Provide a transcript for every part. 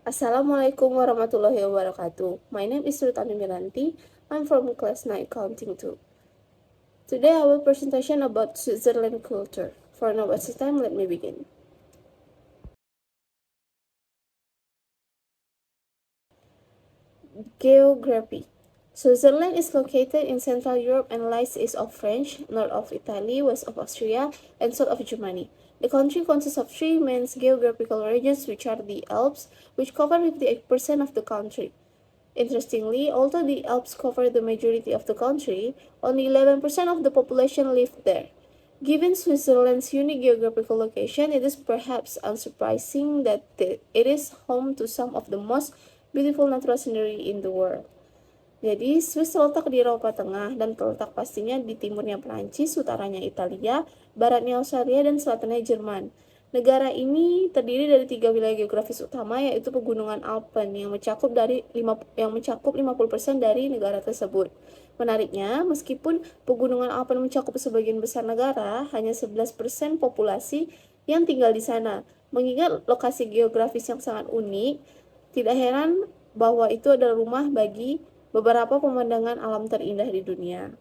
Assalamualaikum warahmatullahi wabarakatuh. My name is Sultani Miranti. I'm from class 9 Counting 2. Today I will presentation about Switzerland culture. For no wasting time, let me begin. Geography. Switzerland is located in Central Europe and lies east of France, north of Italy, west of Austria, and south of Germany. The country consists of three main geographical regions, which are the Alps, which cover 58% of the country. Interestingly, although the Alps cover the majority of the country, only 11% of the population live there. Given Switzerland's unique geographical location, it is perhaps unsurprising that it is home to some of the most beautiful natural scenery in the world. Jadi, Swiss terletak di Eropa Tengah dan terletak pastinya di timurnya Prancis, utaranya Italia, baratnya Austria, dan selatannya Jerman. Negara ini terdiri dari 3 wilayah geografis utama, yaitu pegunungan Alpen yang mencakup 50% dari negara tersebut. Menariknya, meskipun pegunungan Alpen mencakup sebagian besar negara, hanya 11% populasi yang tinggal di sana. Mengingat lokasi geografis yang sangat unik, tidak heran bahwa itu adalah rumah bagi beberapa pemandangan alam terindah di dunia.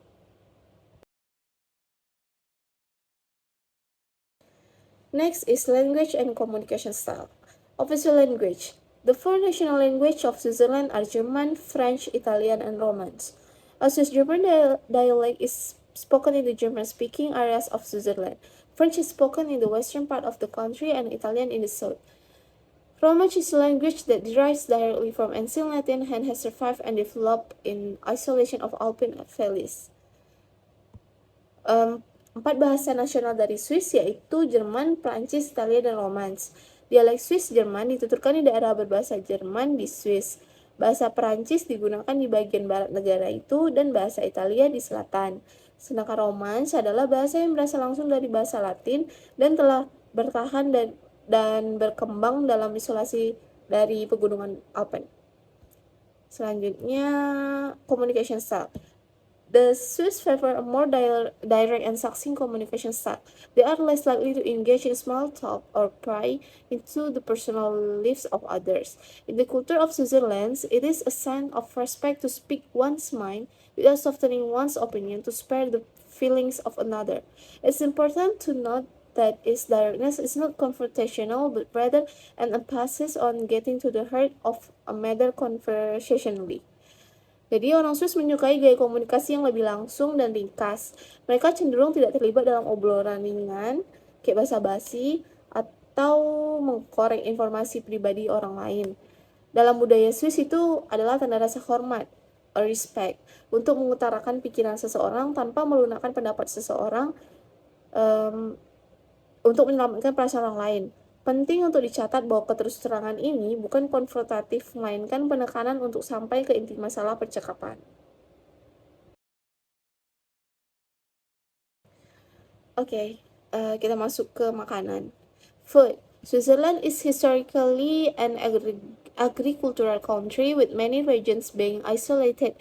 Next is language and communication style. Official language. The four national languages of Switzerland are German, French, Italian, and Romance. A Swiss German dialect is spoken in the German-speaking areas of Switzerland. French is spoken in the western part of the country and Italian in the south. Romansh is a language that derives directly from Ancient Latin and has survived and developed in isolation of Alpine valleys. Empat bahasa nasional dari Swiss yaitu Jerman, Prancis, Italia, dan Romance. Dialek Swiss Jerman dituturkan di daerah berbahasa Jerman di Swiss. Bahasa Prancis digunakan di bagian barat negara itu dan bahasa Italia di selatan. Sedangkan Romance adalah bahasa yang berasal langsung dari bahasa Latin dan telah bertahan dan berkembang dalam isolasi dari pegunungan Alpen. Selanjutnya, communication style. The Swiss favor a more direct and succinct communication style. They are less likely to engage in small talk or pry into the personal lives of others. In the culture of Switzerland, it is a sign of respect to speak one's mind without softening one's opinion to spare the feelings of another. It's important to note that its directness is not confrontational, but rather an emphasis on getting to the heart of a matter conversationally. Jadi orang Swiss menyukai gaya komunikasi yang lebih langsung dan ringkas. Mereka cenderung tidak terlibat dalam obrolan ringan, kayak basa-basi, atau mengkorek informasi pribadi orang lain. Dalam budaya Swiss itu adalah tanda rasa hormat, a respect, untuk mengutarakan pikiran seseorang tanpa melunakkan pendapat seseorang untuk menyelamatkan perasaan orang lain. Penting untuk dicatat bahwa keterus-terangan ini bukan konfrontatif, melainkan penekanan untuk sampai ke inti masalah percakapan. Oke, kita masuk ke makanan. Food. Switzerland is historically an agricultural country with many regions being isolated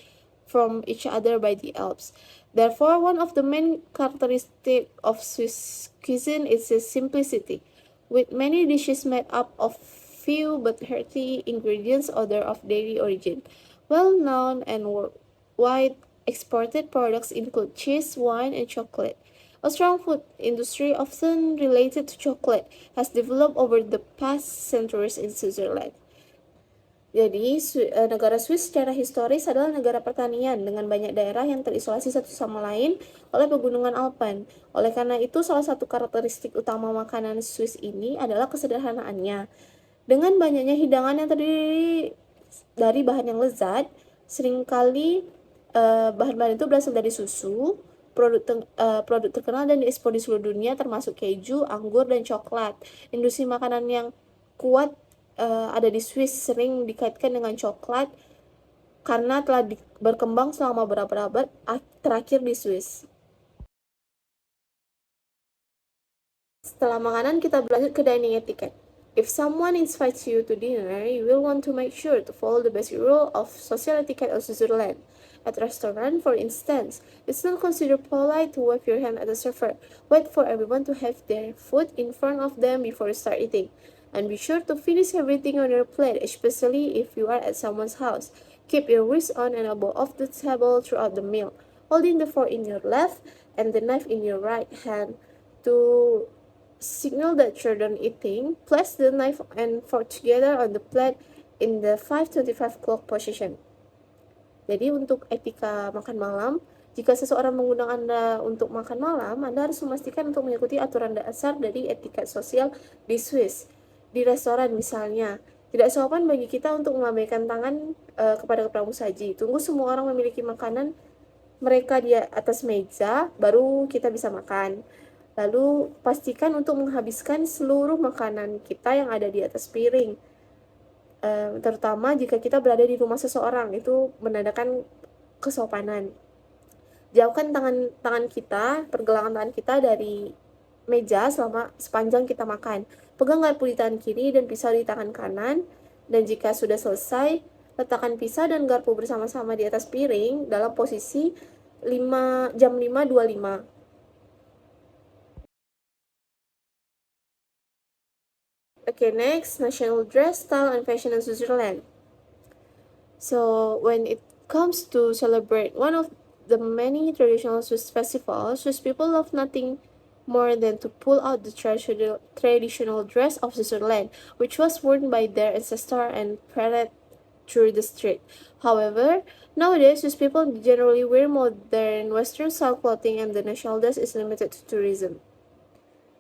from each other by the Alps. Therefore, one of the main characteristics of Swiss cuisine is its simplicity, with many dishes made up of few but hearty ingredients other of dairy origin. Well-known and worldwide exported products include cheese, wine, and chocolate. A strong food industry, often related to chocolate, has developed over the past centuries in Switzerland. Jadi, negara Swiss secara historis adalah negara pertanian dengan banyak daerah yang terisolasi satu sama lain oleh pegunungan Alpen. Oleh karena itu, salah satu karakteristik utama makanan Swiss ini adalah kesederhanaannya. Dengan banyaknya hidangan yang terdiri dari bahan yang lezat, seringkali bahan-bahan itu berasal dari susu, produk terkenal dan diekspor di seluruh dunia termasuk keju, anggur, dan coklat. Industri makanan yang kuat ada di Swiss sering dikaitkan dengan coklat karena telah berkembang selama beberapa abad terakhir di Swiss. Setelah makanan, kita berlanjut ke dining etiquette. If someone invites you to dinner, you will want to make sure to follow the basic rule of social etiquette of Switzerland. At a restaurant, for instance, it's not considered polite to wave your hand at the server. Wait for everyone to have their food in front of them before you start eating. And be sure to finish everything on your plate, especially if you are at someone's house. Keep your wrist on and elbow off the table throughout the meal, holding the fork in your left and the knife in your right hand to signal that you're done eating. Place the knife and fork together on the plate in the 5:25 clock position. Jadi untuk etika makan malam, jika seseorang mengundang Anda untuk makan malam, Anda harus memastikan untuk mengikuti aturan dasar dari etika sosial di Swiss. Di restoran misalnya, tidak sopan bagi kita untuk melambaikan tangan kepada pramusaji. Tunggu semua orang memiliki makanan mereka di atas meja, baru kita bisa makan. Lalu pastikan untuk menghabiskan seluruh makanan kita yang ada di atas piring. Terutama jika kita berada di rumah seseorang, itu menandakan kesopanan. Jauhkan tangan kita, pergelangan tangan kita dari meja sepanjang kita makan. Pegang garpu di tangan kiri dan pisau di tangan kanan. Dan jika sudah selesai, letakkan pisau dan garpu bersama-sama di atas piring dalam posisi jam 5.25. Okay, next, national dress, style, and fashion in Switzerland. So, when it comes to celebrate one of the many traditional Swiss festivals, Swiss people love nothing more than to pull out the traditional dress of Switzerland, which was worn by their ancestors and parade through the street. However, nowadays, Swiss people generally wear modern Western-style clothing, and the national dress is limited to tourism.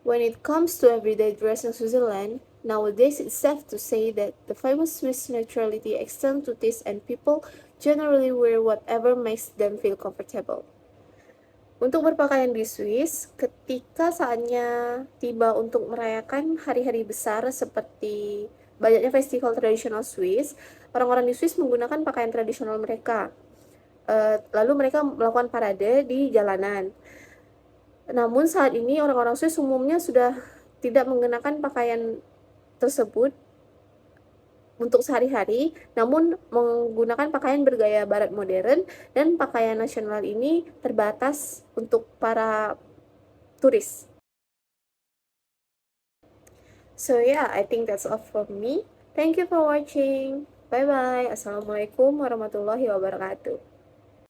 When it comes to everyday dress in Switzerland, nowadays it's safe to say that the famous Swiss neutrality extends to taste and people generally wear whatever makes them feel comfortable. Untuk berpakaian di Swiss, ketika saatnya tiba untuk merayakan hari-hari besar seperti banyaknya festival tradisional Swiss, orang-orang di Swiss menggunakan pakaian tradisional mereka. Lalu mereka melakukan parade di jalanan. Namun saat ini orang-orang Swiss umumnya sudah tidak menggunakan pakaian tersebut untuk sehari-hari, namun menggunakan pakaian bergaya barat modern, dan pakaian nasional ini terbatas untuk para turis. So yeah, I think that's all from me. Thank you for watching. Bye bye. Assalamualaikum warahmatullahi wabarakatuh.